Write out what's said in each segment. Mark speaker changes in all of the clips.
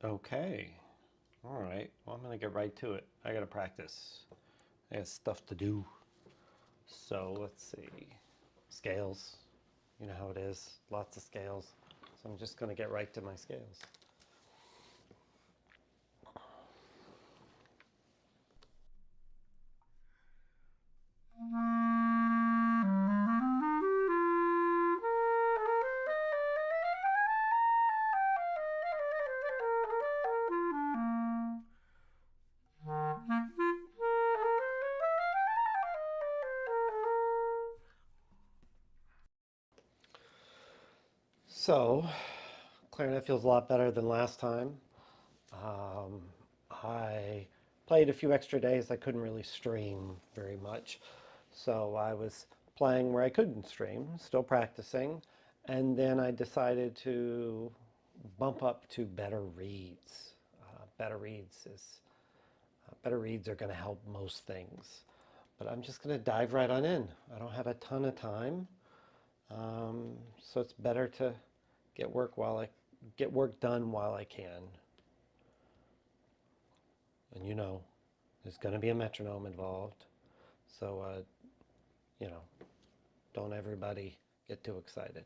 Speaker 1: Okay. All right. Well, I'm going to get right to it. I got to practice. I got stuff to do. So let's see. Scales. You know how it is. Lots of scales. So I'm just going to get right to my scales. So, clarinet feels a lot better than last time. Um, I played a few extra days. I couldn't really stream very much. So I was playing where I couldn't stream, still practicing. And then I decided to bump up to better reeds. Better reeds are going to help most things. But I'm just going to dive right on in. I don't have a ton of time. So it's better to get work done while I can. And there's going to be a metronome involved. So, you know, don't everybody get too excited.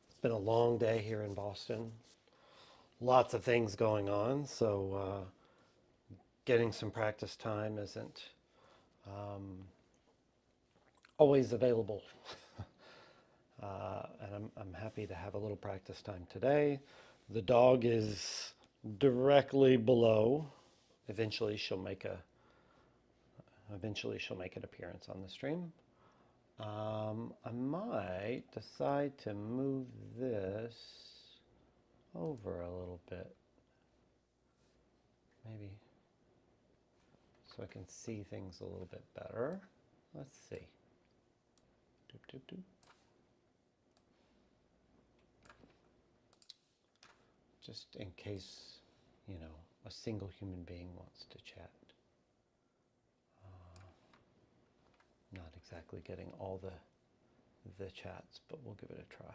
Speaker 1: It's been a long day here in Boston. Lots of things going on, so getting some practice time isn't um, always available. And I'm happy to have a little practice time today. The dog is directly below. Eventually she'll make a eventually she'll make an appearance on the stream. I might decide to move this over a little bit. Maybe so I can see things a little bit better. Let's see. Doop, doop, doop. Just in case, a single human being wants to chat. Not exactly getting all the chats, but we'll give it a try.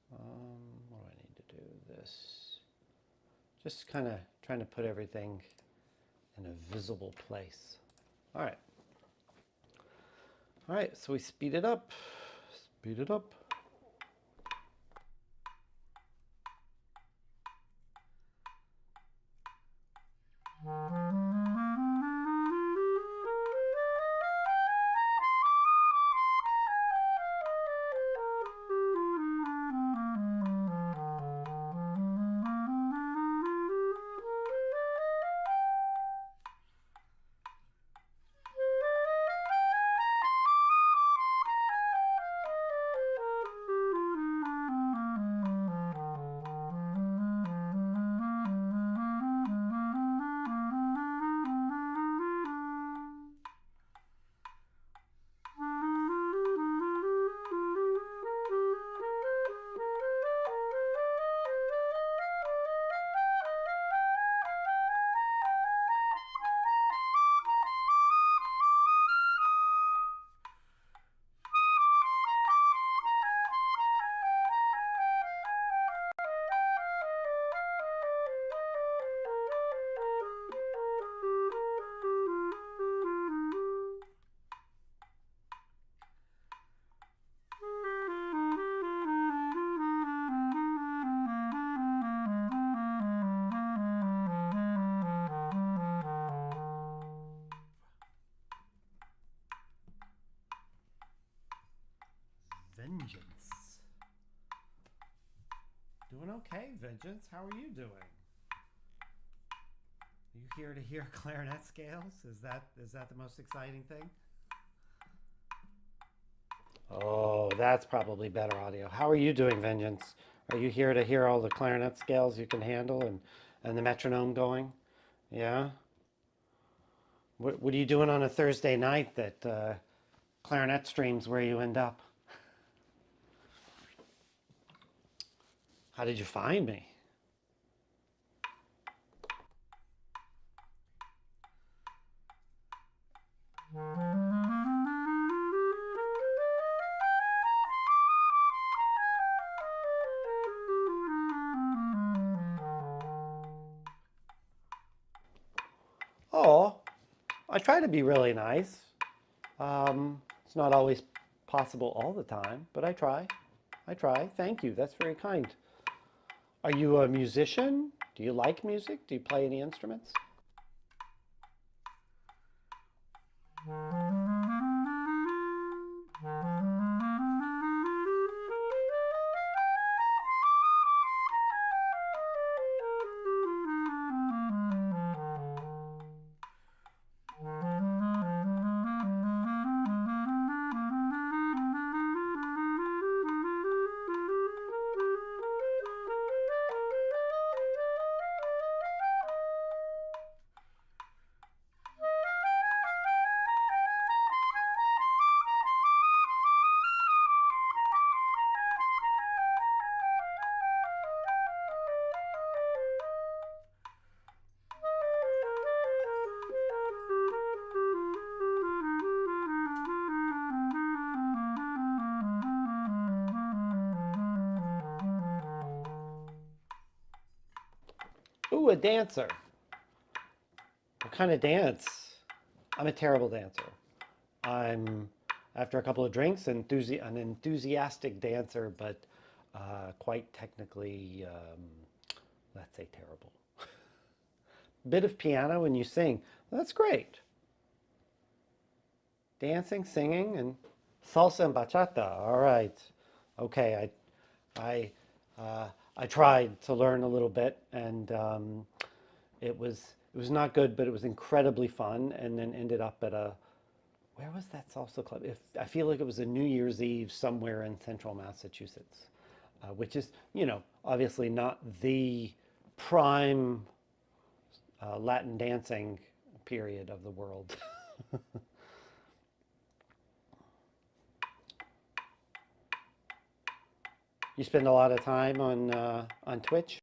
Speaker 1: What do I need to do? This. Just kind of trying to put everything in a visible place. All right. All right, so we speed it up. Speed it up. Doing okay, Vengeance. How are you doing? Are you here to hear clarinet scales? Is that the most exciting thing? Oh, that's probably better audio. How are you doing, Vengeance? Are you here to hear all the clarinet scales you can handle and the metronome going? Yeah? What are you doing on a Thursday night that clarinet streams where you end up? How did you find me? Oh, I try to be really nice. It's not always possible all the time, but I try. I try. Thank you. That's very kind. Are you a musician? Do you like music? Do you play any instruments? Ooh, a dancer. What kind of dance? I'm a terrible dancer. I'm, after a couple of drinks, an enthusiastic dancer, but quite technically, let's say, terrible. Bit of piano when you sing. That's great. Dancing, singing, and salsa and bachata. All right. Okay. I, I tried to learn a little bit, and it was not good, but it was incredibly fun. And then ended up at a, where was that salsa club? If I feel like it was a New Year's Eve somewhere in central Massachusetts, which is, obviously not the prime Latin dancing period of the world. You spend a lot of time on Twitch?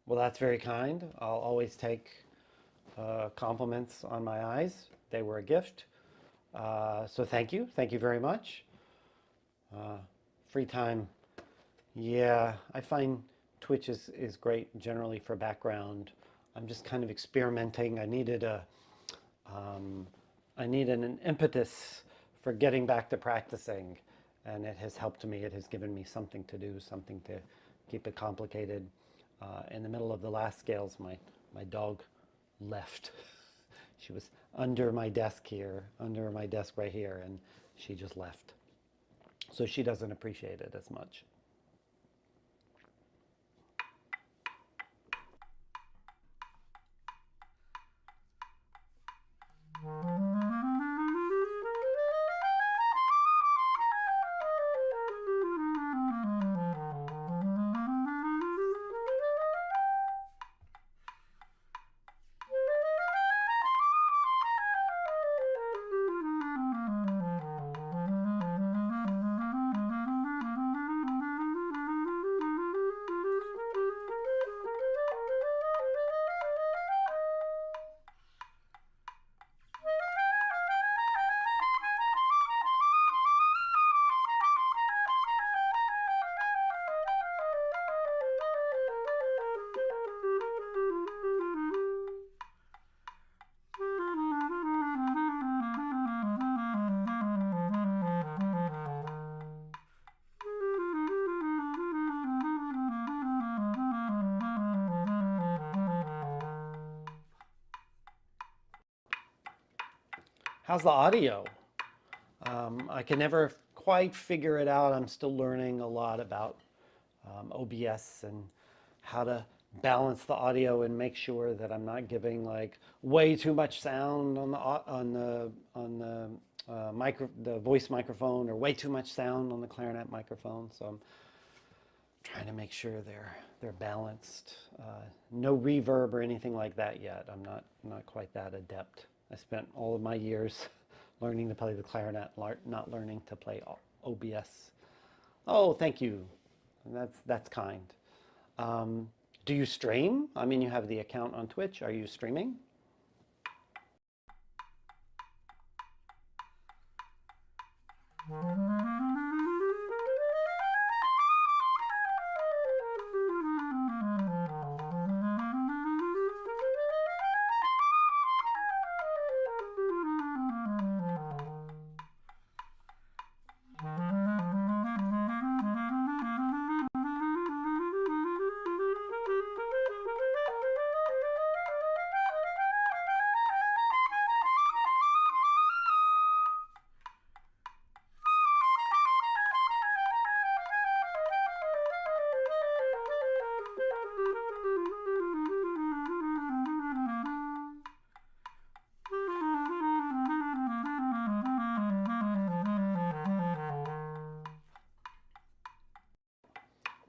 Speaker 1: Well, that's very kind. I'll always take compliments on my eyes. They were a gift. So thank you. Thank you very much. Uh, Free time. Yeah, I find Twitch is great generally for background. I'm just kind of experimenting. Um, I needed an impetus for getting back to practicing, and it has helped me. It has given me something to do, something to keep it complicated. In the middle of the last scales, my dog left. She was under my desk here, under my desk right here, and she just left. So she doesn't appreciate it as much. How's the audio? I can never quite figure it out. I'm still learning a lot about OBS and how to balance the audio and make sure that I'm not giving like way too much sound on the voice microphone or way too much sound on the clarinet microphone. So I'm trying to make sure they're balanced. No reverb or anything like that yet. I'm not quite that adept. I spent all of my years learning to play the clarinet, not learning to play OBS. Oh, thank you. That's kind. Do you stream? I mean, you have the account on Twitch. Are you streaming?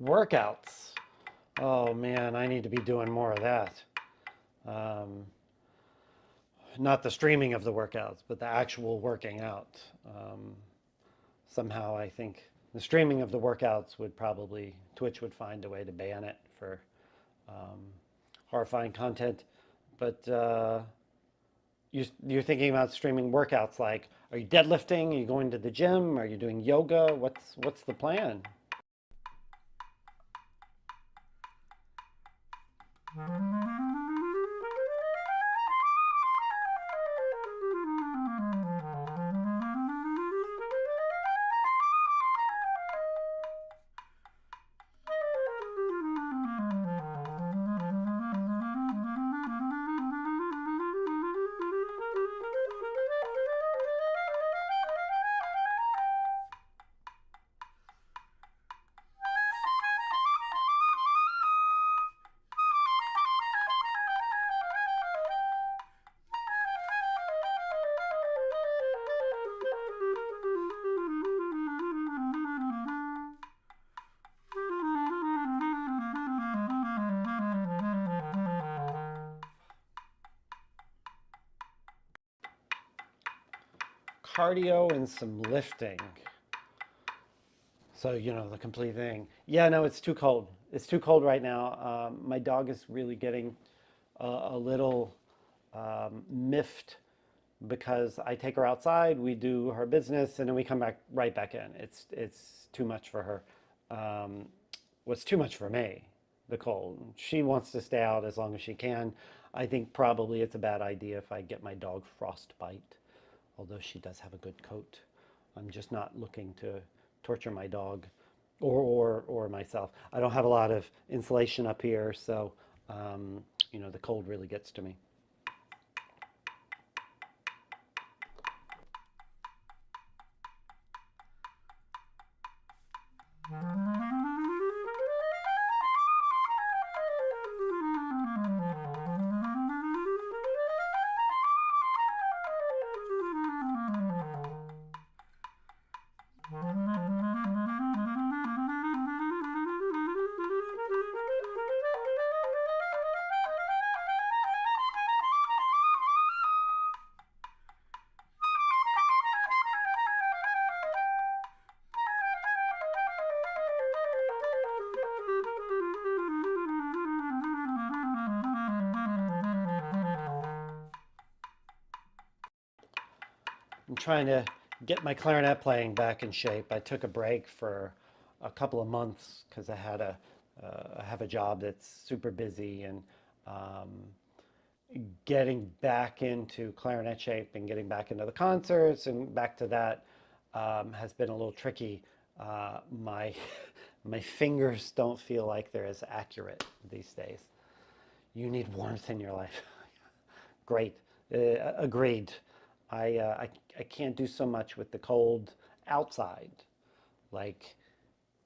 Speaker 1: Workouts. Oh man, I need to be doing more of that. Um, Not the streaming of the workouts, but the actual working out. Somehow I think the streaming of the workouts would probably, Twitch would find a way to ban it for um, horrifying content. But you're thinking about streaming workouts like, are you deadlifting? Are you going to the gym? Are you doing yoga? What's the plan? Cardio and some lifting. So, the complete thing. Yeah, no, it's too cold. It's too cold right now. My dog is really getting a little miffed because I take her outside, we do her business, and then we come back right back in. It's too much for her. What's too much for me, the cold. She wants to stay out as long as she can. I think probably it's a bad idea if I get my dog frostbite, although she does have a good coat. I'm just not looking to torture my dog or myself. I don't have a lot of insulation up here, so the cold really gets to me. I'm trying to get my clarinet playing back in shape. I took a break for a couple of months because I have a job that's super busy, and um, getting back into clarinet shape and getting back into the concerts and back to that has been a little tricky. My my fingers don't feel like they're as accurate these days. You need warmth in your life. Great, agreed. I can't do so much with the cold outside. Like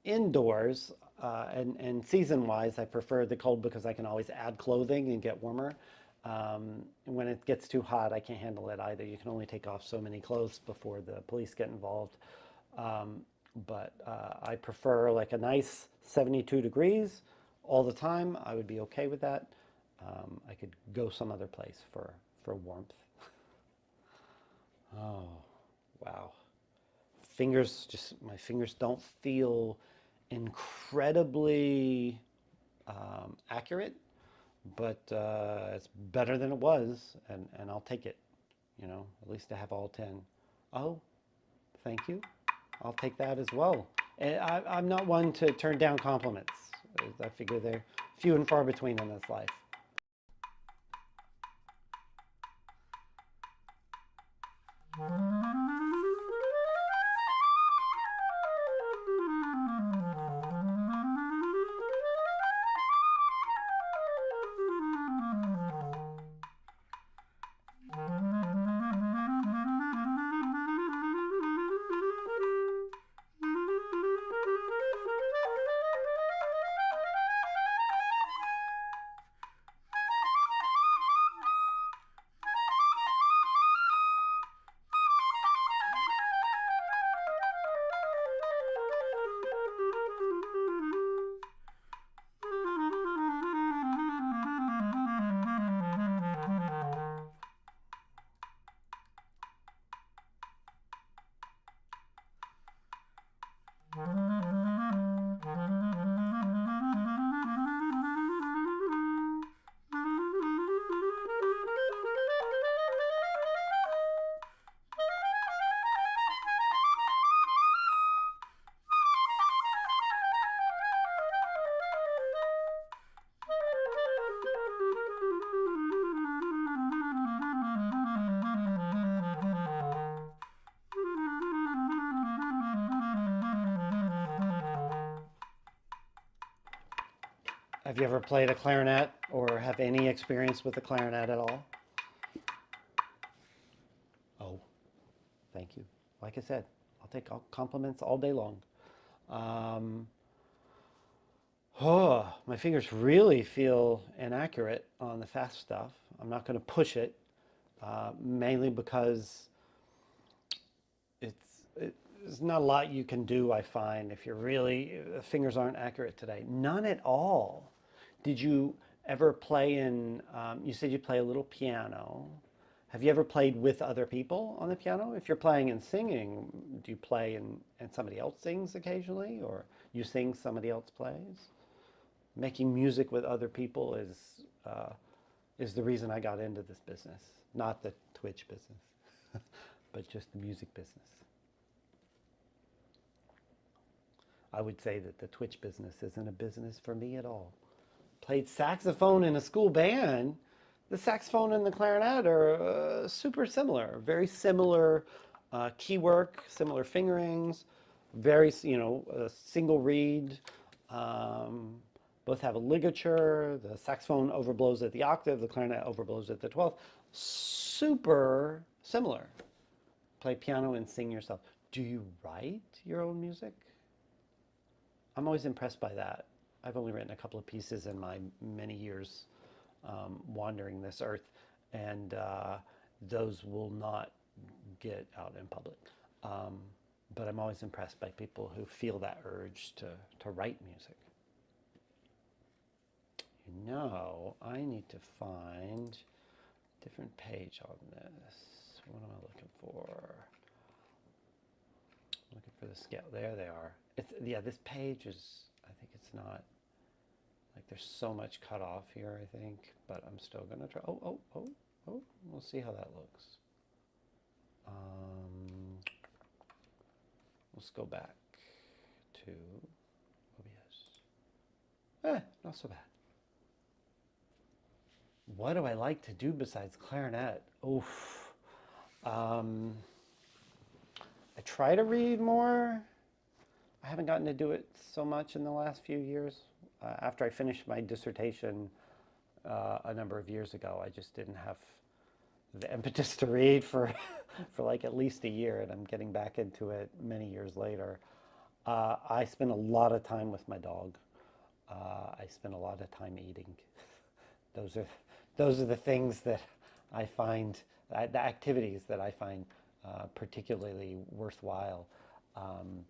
Speaker 1: indoors, and season-wise, I prefer the cold because I can always add clothing and get warmer. When it gets too hot, I can't handle it either. You can only take off so many clothes before the police get involved. Um, but I prefer like a nice 72 degrees all the time. I would be okay with that. I could go some other place for warmth. Oh, wow. My fingers don't feel incredibly accurate, but it's better than it was, and I'll take it. At least I have all 10. Oh, thank you. I'll take that as well. And I'm not one to turn down compliments. I figure they're few and far between in this life. Have you ever played a clarinet or have any experience with the clarinet at all? Oh, thank you. Like I said, I'll take all compliments all day long. Um, oh, my fingers really feel inaccurate on the fast stuff. I'm not going to push it, mainly because there's not a lot you can do, I find, if the fingers aren't accurate today. None at all. Did you ever play you said you play a little piano. Have you ever played with other people on the piano? If you're playing and singing, do you play and somebody else sings occasionally, or you sing, somebody else plays? Making music with other people is the reason I got into this business, not the Twitch business, but just the music business. I would say that the Twitch business isn't a business for me at all. Played saxophone in a school band. The saxophone and the clarinet are super similar, very similar key work, similar fingerings, very, single reed. Both have a ligature. The saxophone overblows at the octave, the clarinet overblows at the 12th. Super similar. Play piano and sing yourself. Do you write your own music? I'm always impressed by that. I've only written a couple of pieces in my many years wandering this earth, and those will not get out in public. But I'm always impressed by people who feel that urge to write music. I need to find a different page on this. What am I looking for? Looking for the scale. There they are. This page is, I think it's not, like there's so much cut off here, I think, but I'm still going to try. Oh, we'll see how that looks. Let's go back to OBS. Not so bad. What do I like to do besides clarinet? Oof. I try to read more. I haven't gotten to do it so much in the last few years. After I finished my dissertation a number of years ago, I just didn't have the impetus to read for for like at least a year, and I'm getting back into it many years later. I spend a lot of time with my dog. I spend a lot of time eating. Those are those are the things that I find, the activities that I find particularly worthwhile. Um,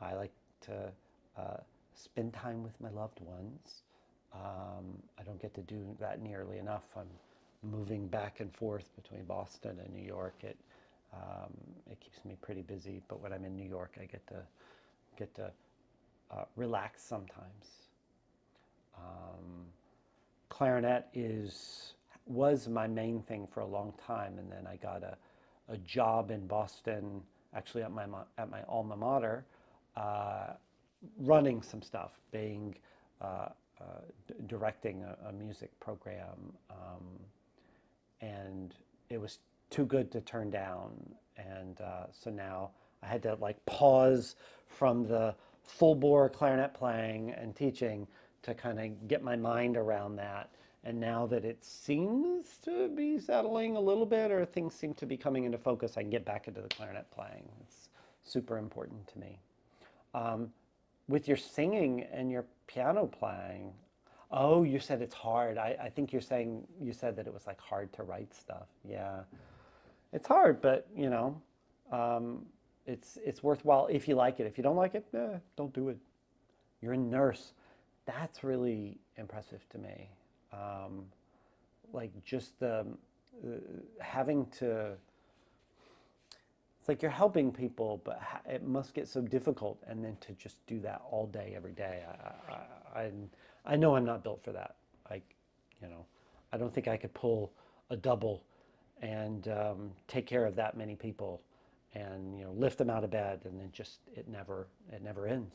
Speaker 1: I like to uh, spend time with my loved ones. I don't get to do that nearly enough. I'm moving back and forth between Boston and New York. It keeps me pretty busy. But when I'm in New York, I get to relax sometimes. Um, Clarinet is was my main thing for a long time, and then I got a job in Boston, actually at my alma mater, uh, running some stuff, being directing a music program, and it was too good to turn down. And so now I had to like pause from the full bore clarinet playing and teaching to kind of get my mind around that. And now that it seems to be settling a little bit, or things seem to be coming into focus, I can get back into the clarinet playing. It's super important to me. Um, with your singing and your piano playing, oh, you said it's hard. I think you said that it was like hard to write stuff. Yeah, it's hard, but um, it's worthwhile if you like it. If you don't like it, don't do it. You're a nurse. That's really impressive to me. Um, like just the having to. It's like you're helping people, but it must get so difficult, and then to just do that all day, every day. I know I'm not built for that. Like, you know, I don't think I could pull a double and take care of that many people, and lift them out of bed, and then just it never ends.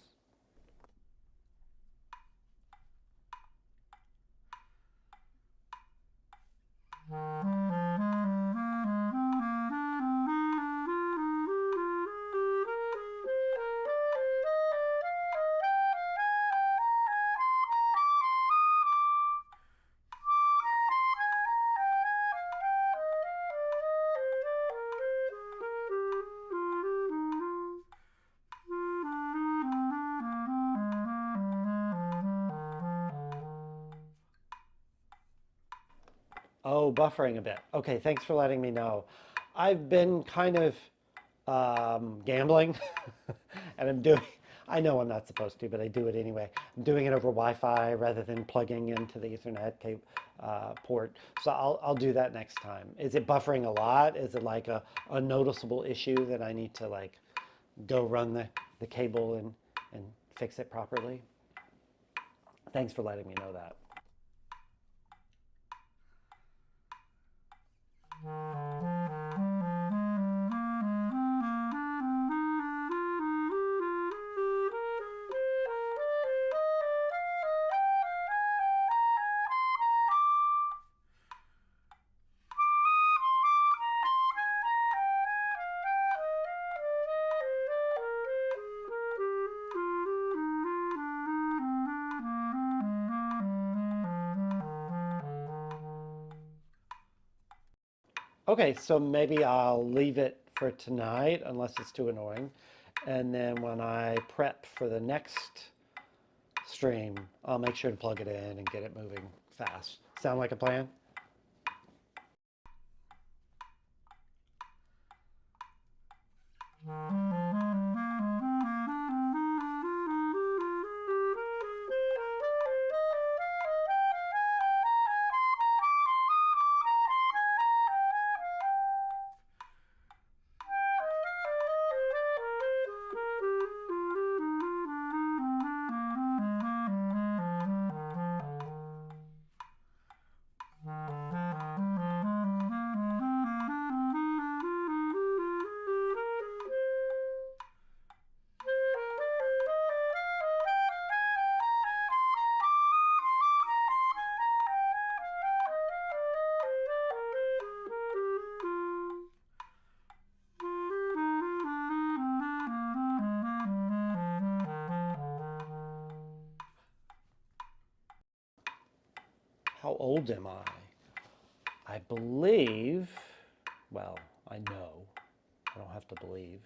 Speaker 1: Oh, buffering a bit. Okay, thanks for letting me know. I've been kind of gambling, and I know I'm not supposed to, but I do it anyway. I'm doing it over Wi-Fi rather than plugging into the Ethernet port. So I'll do that next time. Is it buffering a lot? Is it like a noticeable issue that I need to like go run the cable and fix it properly? Thanks for letting me know that. Okay, so maybe I'll leave it for tonight unless it's too annoying. And then when I prep for the next stream, I'll make sure to plug it in and get it moving fast. Sound like a plan? How old am I? I believe well, I know, I don't have to believe.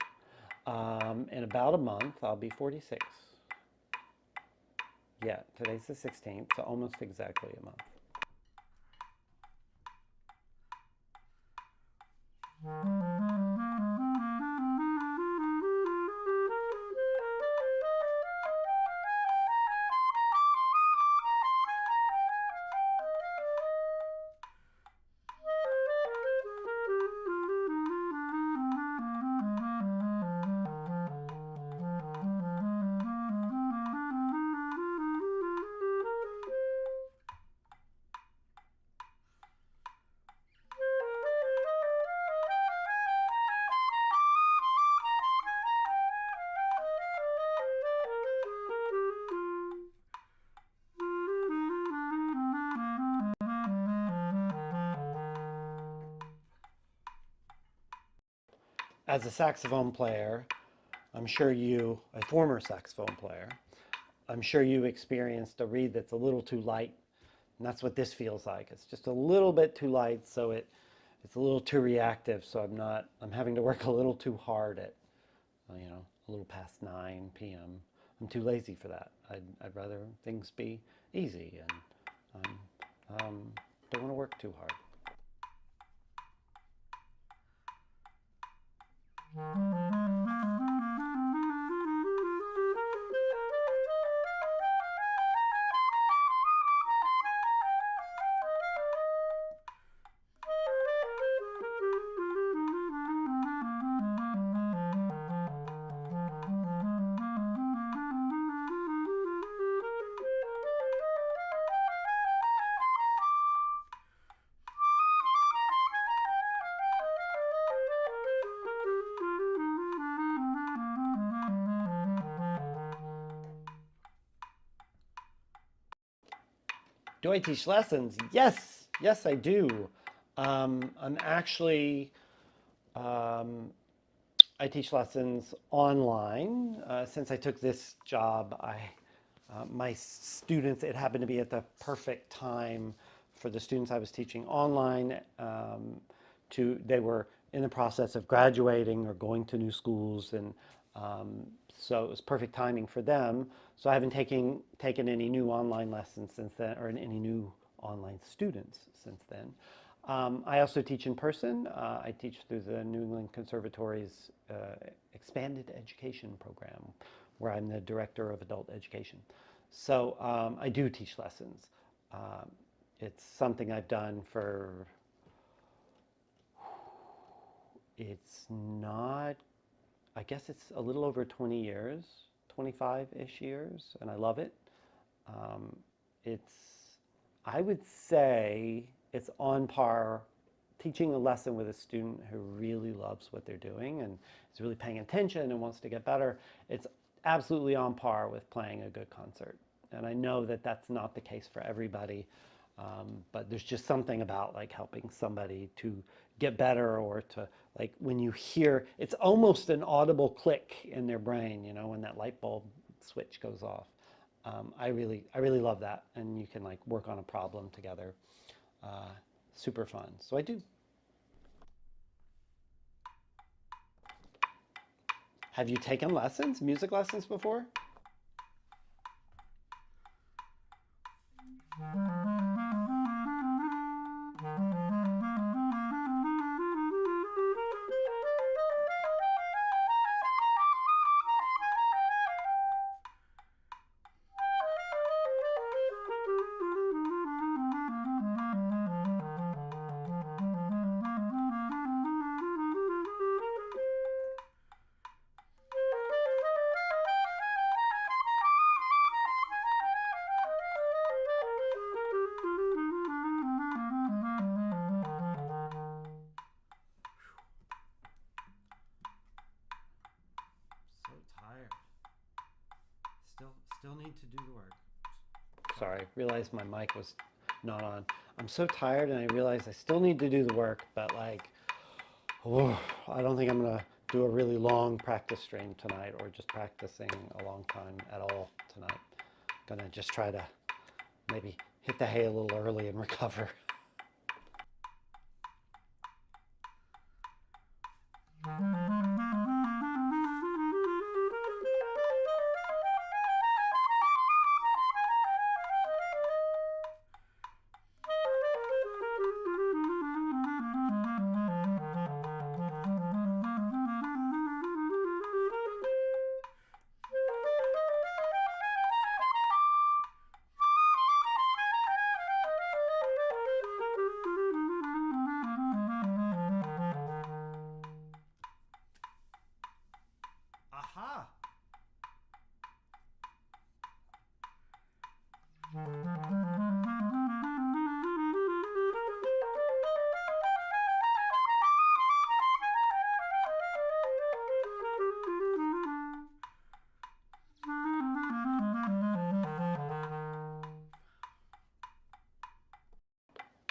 Speaker 1: In about a month, I'll be 46. Yeah, today's the 16th, so almost exactly a month. As a saxophone player, a former saxophone player, I'm sure you experienced a reed that's a little too light, and that's what this feels like. It's just a little bit too light, so it's a little too reactive. So I'm having to work a little too hard at, a little past 9 p.m. I'm too lazy for that. I'd rather things be easy, and don't want to work too hard. Do I teach lessons? Yes, yes, I do. I'm actually, um, I teach lessons online. Since I took this job, my students, it happened to be at the perfect time for the students I was teaching online. They were in the process of graduating or going to new schools, and so it was perfect timing for them. So I haven't taken any new online lessons since then, or any new online students since then. I also teach in person. I teach through the New England Conservatory's expanded education program, where I'm the director of adult education. So I do teach lessons. It's something I've done for, it's not, I guess it's a little over 20 years, 25-ish years, and I love it. Um, it's, I would say it's on par teaching a lesson with a student who really loves what they're doing and is really paying attention and wants to get better. It's absolutely on par with playing a good concert. And I know that that's not the case for everybody, but there's just something about like helping somebody to get better, or to, like, when you hear, it's almost an audible click in their brain, when that light bulb switch goes off. I really love that, and you can like work on a problem together. Super fun. So I do. Have you taken lessons, music lessons before? So tired. Still need to do the work. Sorry, realized my mic was not on. I'm so tired, and I realize I still need to do the work, but like, I don't think I'm gonna do a really long practice stream tonight, or just practicing a long time at all tonight. Gonna just try to maybe hit the hay a little early and recover.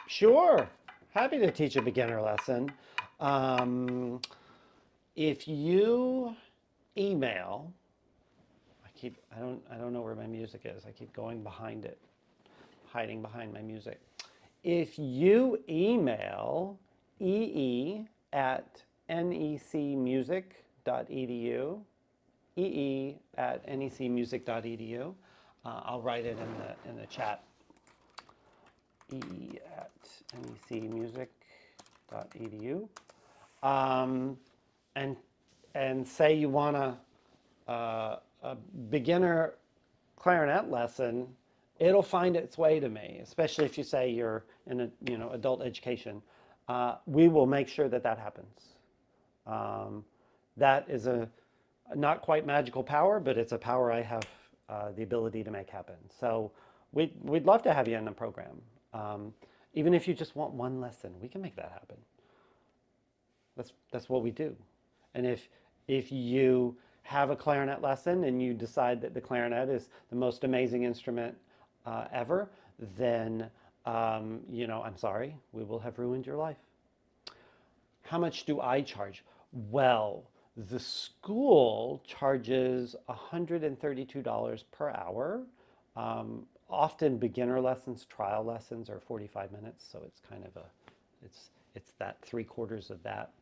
Speaker 1: Sure. Happy to teach a beginner lesson. Um, if you email, I don't know where my music is. I keep going behind it, hiding behind my music. If you email ee@necmusic.edu, ee@necmusic.edu, I'll write it in the chat. ee@necmusic.edu, and say you want a beginner clarinet lesson, it'll find its way to me. Especially if you say you're in a adult education, we will make sure that that happens. That is a not quite magical power, but it's a power I have the ability to make happen. So we'd love to have you in the program. Even if you just want one lesson, we can make that happen. That's what we do. And if you have a clarinet lesson and you decide that the clarinet is the most amazing instrument ever, then I'm sorry, we will have ruined your life. How much do I charge? Well, the school charges $132 per hour. Often beginner lessons, trial lessons are 45 minutes, so it's kind of it's that 3/4 of that.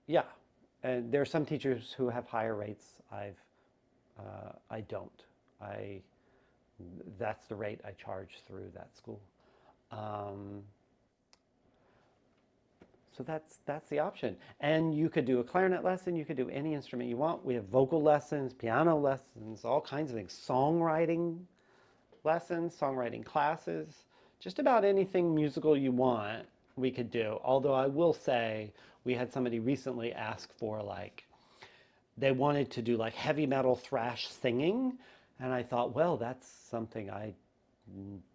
Speaker 1: Yeah, and there are some teachers who have higher rates. I don't. That's the rate I charge through that school. So that's the option. And you could do a clarinet lesson. You could do any instrument you want. We have vocal lessons, piano lessons, all kinds of things. Songwriting lessons, songwriting classes, just about anything musical you want, we could do. Although I will say, we had somebody recently ask for they wanted to do like heavy metal thrash singing. And I thought, well, that's something I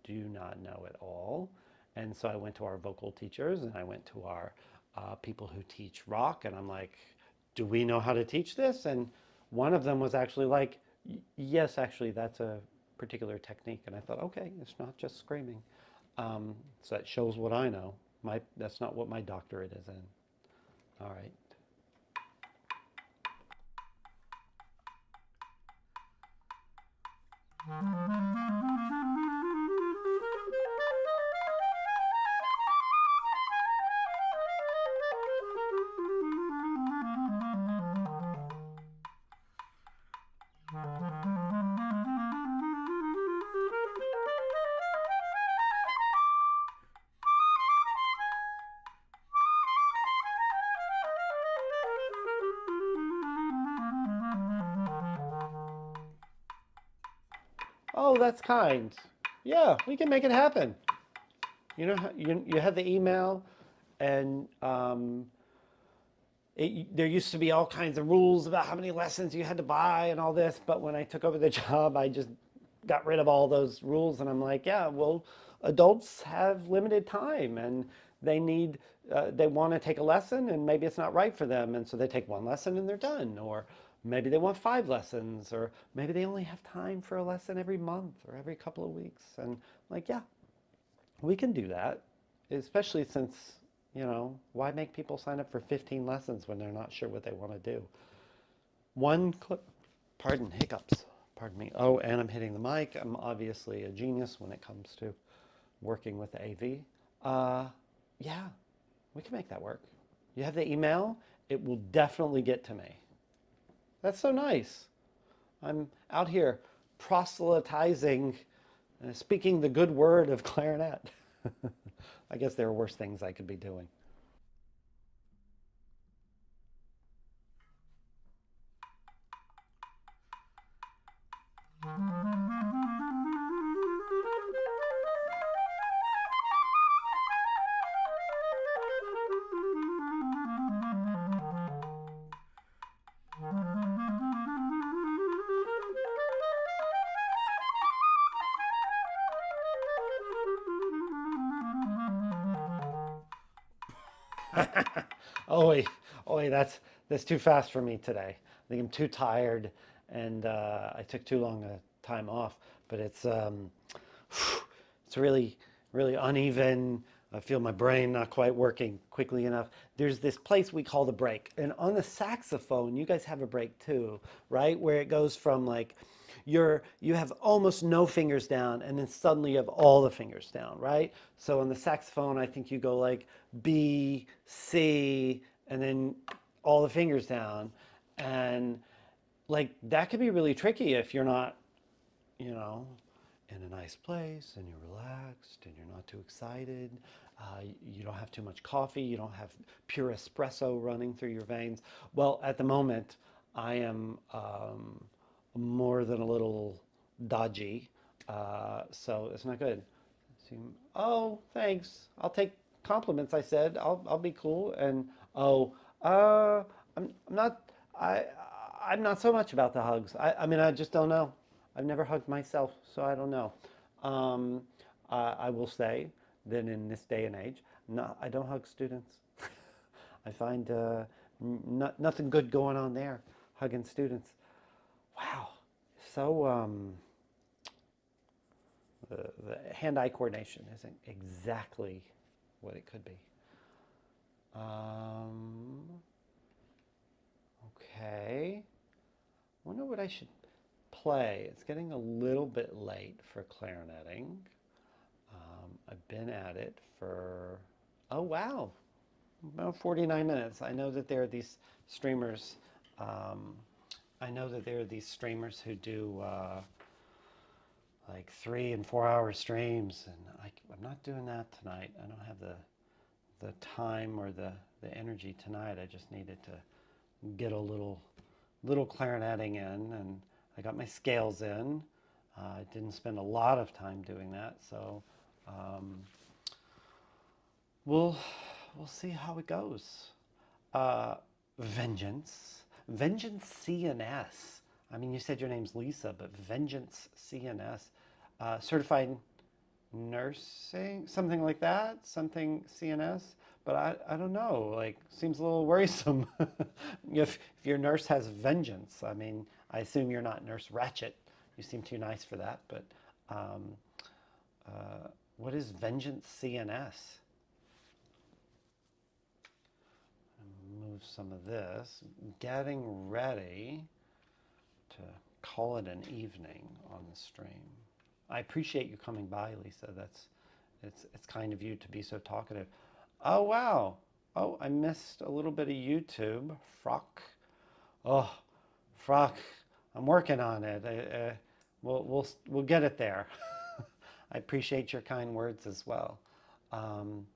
Speaker 1: do not know at all. And so I went to our vocal teachers and I went to our people who teach rock, and I'm like, do we know how to teach this? And one of them was actually like, yes, actually, that's a particular technique. And I thought, okay, it's not just screaming. So that shows what I know. That's not what my doctorate is in. All right. Oh, that's kind. Yeah, we can make it happen. You have the email, and there used to be all kinds of rules about how many lessons you had to buy and all this. But when I took over the job, I just got rid of all those rules, and I'm like, yeah, well, adults have limited time, and they want to take a lesson, and maybe it's not right for them, and so they take one lesson and they're done, or maybe they want 5 lessons, or maybe they only have time for a lesson every month or every couple of weeks, and like, yeah, we can do that, especially since, why make people sign up for 15 lessons when they're not sure what they want to do? One clip, pardon, hiccups, pardon me. Oh, and I'm hitting the mic. I'm obviously a genius when it comes to working with the AV. Yeah, we can make that work. You have the email, it will definitely get to me. That's so nice. I'm out here proselytizing, speaking the good word of clarinet. I guess there are worse things I could be doing. Oh, wait, that's too fast for me today. I think I'm too tired, and I took too long time off, but it's really, really uneven. I feel my brain not quite working quickly enough. There's this place we call the break. And on the saxophone, you guys have a break too, right? Where it goes from like you have almost no fingers down and then suddenly you have all the fingers down, right? So on the saxophone, I think you go like B, C, and then all the fingers down. And like that could be really tricky if you're not, you know, in a nice place and you're relaxed and you're not too excited. You don't have too much coffee. You don't have pure espresso running through your veins. Well, at the moment, I am more than a little dodgy, so it's not good. Oh, thanks. I'll take compliments. I said I'll be cool. And oh, I'm not. I I'm not so much about the hugs. I mean, I just don't know. I've never hugged myself, so I don't know. Um, I will say that in this day and age, no, I don't hug students. I find nothing good going on there, hugging students. Wow. So the hand-eye coordination isn't exactly what it could be. Um, okay. Wonder what I should play. It's getting a little bit late for clarinetting. I've been at it for, oh wow, about 49 minutes. I know that there are these streamers. Um, I know that there are these streamers who do like 3 and 4 hour streams, and I'm not doing that tonight. I don't have the time or the energy tonight. I just needed to get a little clarinetting in, and I got my scales in. I didn't spend a lot of time doing that, so um, we'll we'll see how it goes. Uh, Vengeance CNS. I mean, you said your name's Lisa, but Vengeance CNS, certified nursing, something like that, something CNS. But I don't know. Like, seems a little worrisome. If your nurse has vengeance, I mean, I assume you're not Nurse Ratchet. You seem too nice for that. But um, what is Vengeance CNS? Move some of this. Getting ready to call it an evening on the stream. I appreciate you coming by, Lisa. It's kind of you to be so talkative. Oh wow. Oh, I missed a little bit of YouTube. Frock. Oh, Frock. I'm working on it. We'll get it there. I appreciate your kind words as well. Um,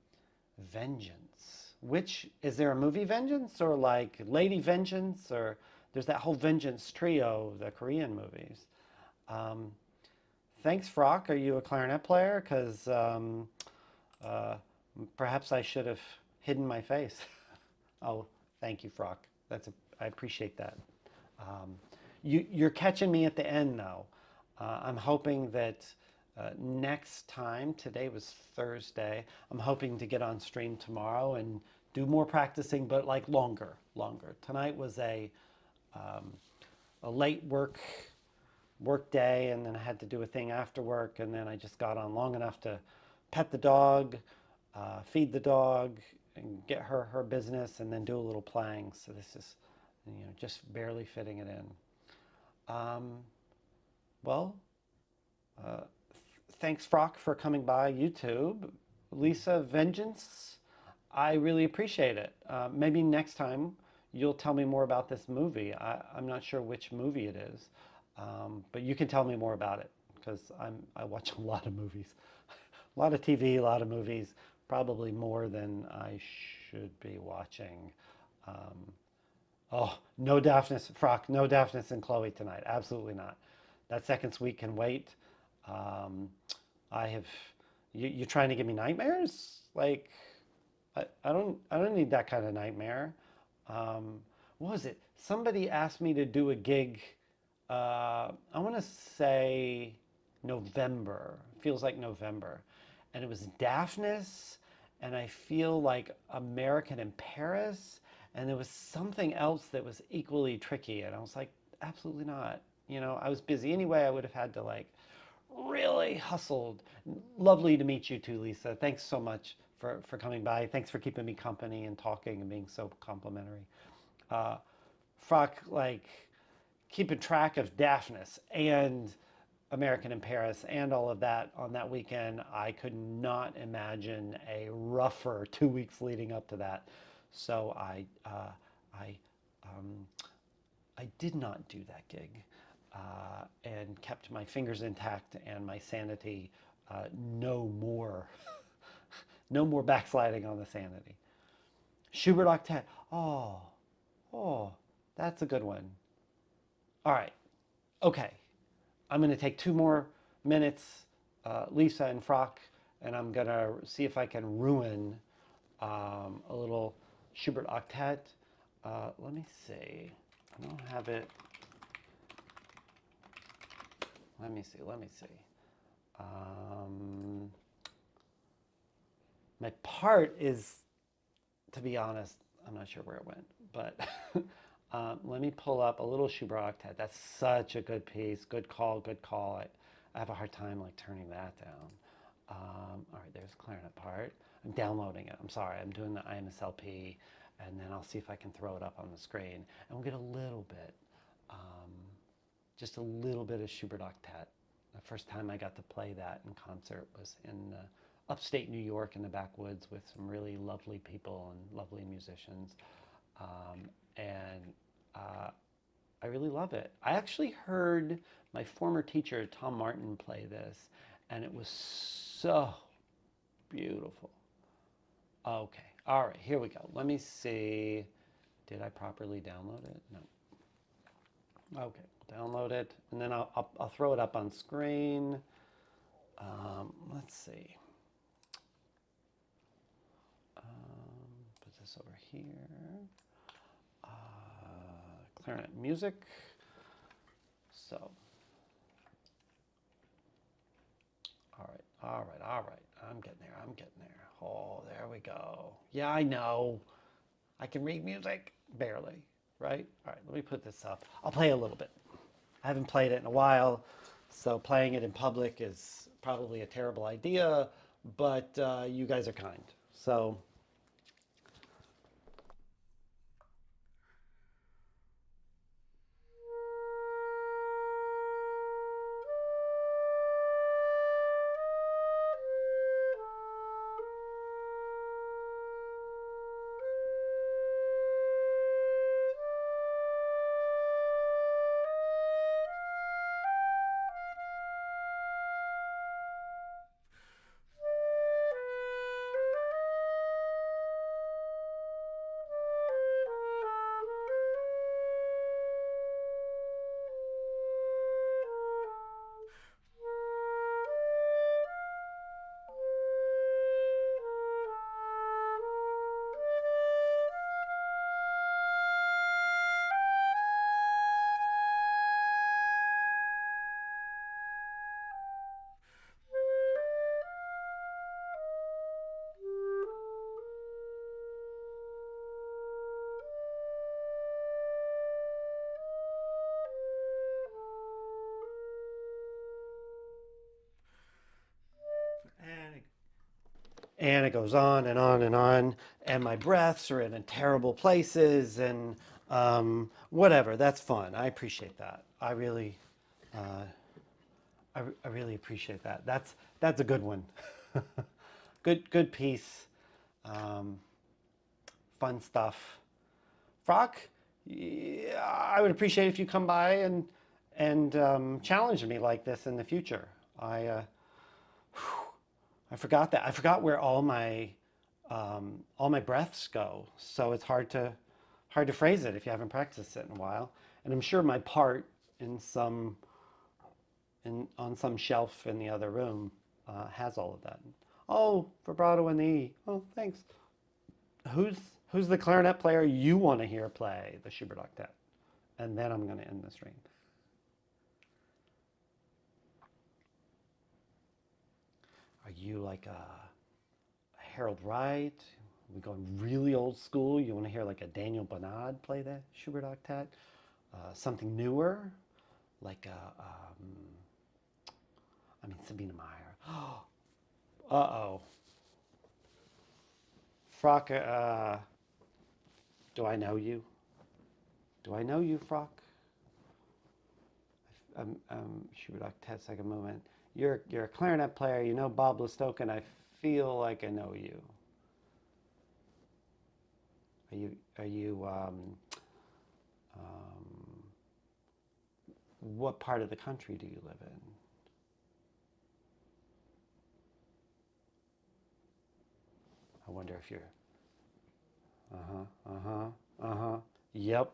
Speaker 1: Vengeance. Which is there a movie Vengeance or like Lady Vengeance or there's that whole Vengeance trio, the Korean movies. Um, Thanks, Frock. Are you a clarinet player? Because uh, perhaps I should have hidden my face. Oh, thank you, Frock. I appreciate that. Um, you're catching me at the end, though. I'm hoping that next time, today was Thursday, I'm hoping to get on stream tomorrow and do more practicing, but like longer. Tonight was um, a late work day, and then I had to do a thing after work, and then I just got on long enough to pet the dog, feed the dog, and get her business, and then do a little playing. So this is, just barely fitting it in. Well, uh, thanks, Frock, for coming by YouTube. Lisa, Vengeance, I really appreciate it. Maybe next time you'll tell me more about this movie. I'm not sure which movie it is, but you can tell me more about it because I watch a lot of movies, a lot of TV, a lot of movies, probably more than I should be watching. Um, oh, no Daphnis, Frock, no Daphnis and Chloe tonight. Absolutely not. That second suite can wait. Um, I have, you trying to give me nightmares? Like, I don't need that kind of nightmare. Um, what was it? Somebody asked me to do a gig. I want to say November. Feels like November, and it was Daphnis, and I feel like American in Paris, and there was something else that was equally tricky, and I was like, absolutely not. you know, I was busy anyway. I would have had to like really hustled. Lovely to meet you too, Lisa. Thanks so much for coming by. Thanks for keeping me company and talking and being so complimentary. Uh, Frock, like keeping track of Daphnis and American in Paris and all of that on that weekend, I could not imagine a rougher 2 weeks leading up to that. So I, um, I did not do that gig and kept my fingers intact and my sanity. No more, no more backsliding on the sanity. Schubert octet. Oh, oh, that's a good one. All right. Okay. I'm going to take 2 more minutes, Lisa and Frock, and I'm going to see if I can ruin a little Schubert octet. Let me see. I don't have it. Let me see. Let me see. My part is, to be honest, I'm not sure where it went, but let me pull up a little Schubert octet. That's such a good piece. Good call, good call. I have a hard time like turning that down. All right, there's the clarinet part. I'm downloading it. I'm sorry. I'm doing the IMSLP, and then I'll see if I can throw it up on the screen. And we'll get a little bit, just a little bit of Schubert octet. The first time I got to play that in concert was in upstate New York in the backwoods with some really lovely people and lovely musicians. And I really love it. I actually heard my former teacher, Tom Martin, play this, and it was so beautiful. Okay, all right, here we go. Let me see. Did I properly download it? No. Okay, download it, and then I'll throw it up on screen. Let's see. Put this over here. Clarinet music. So, all right. I'm getting there. I'm getting there. Oh, there we go. Yeah, I know. I can read music barely, right? All right, let me put this up. I'll play a little bit. I haven't played it in a while, so playing it in public is probably a terrible idea, but you guys are kind. So and it goes on and on and on, and my breaths are in terrible places, and whatever. That's fun. I appreciate that. Uh, I really appreciate that. That's a good one. Good piece. Um, Fun stuff. Frock, yeah, I would appreciate if you come by and challenge me like this in the future. I forgot that. I forgot where all my breaths go. So it's hard to phrase it if you haven't practiced it in a while. And I'm sure my part in some on some shelf in the other room has all of that. Oh, vibrato in the E. Oh, thanks. Who's who's the clarinet player you want to hear play the Schubert octet? And then I'm going to end the stream. Are you like a Harold Wright? We going really old school. You want to hear like a Daniel Bonnard play the Schubert octet? Something newer? like Sabina Meyer. Uh-oh. Frock, do I know you? Do I know you, Frock? Schubert octet second movement. You're a clarinet player. You know Bob Listokin. I feel like I know you. Are you what part of the country do you live in? I wonder if you're, uh-huh, uh-huh, uh-huh. Yep,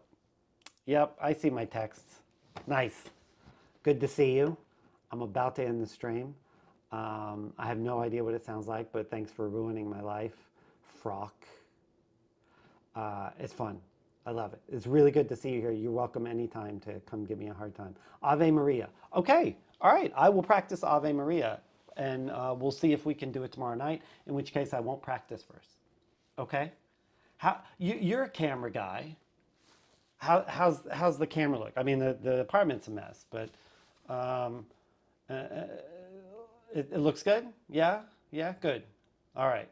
Speaker 1: yep, I see my texts. Nice. Good to see you. I'm about to end the stream. I have no idea what it sounds like, but thanks for ruining my life. Frock. It's fun. I love it. It's really good to see you here. You're welcome anytime to come give me a hard time. Ave Maria. Okay. All right. I will practice Ave Maria, and we'll see if we can do it tomorrow night. In which case, I won't practice first. Okay. You're a camera guy. How's the camera look? I mean, the apartment's a mess, but um, uh, uh, it looks good. Yeah. Yeah. Good. All right.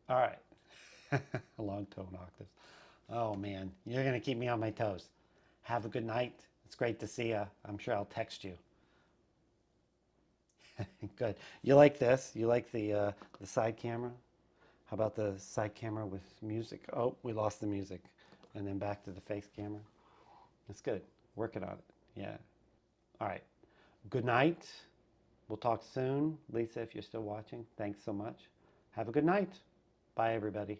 Speaker 1: All right. Long tone octaves. Oh man, you're gonna keep me on my toes. Have a good night. It's great to see you. I'm sure I'll text you. Good. You like this? You like the side camera? How about the side camera with music? Oh, we lost the music, and then back to the face camera. That's good. Working on it. Yeah. All right. Good night. We'll talk soon. Lisa, if you're still watching, thanks so much. Have a good night. Bye, everybody.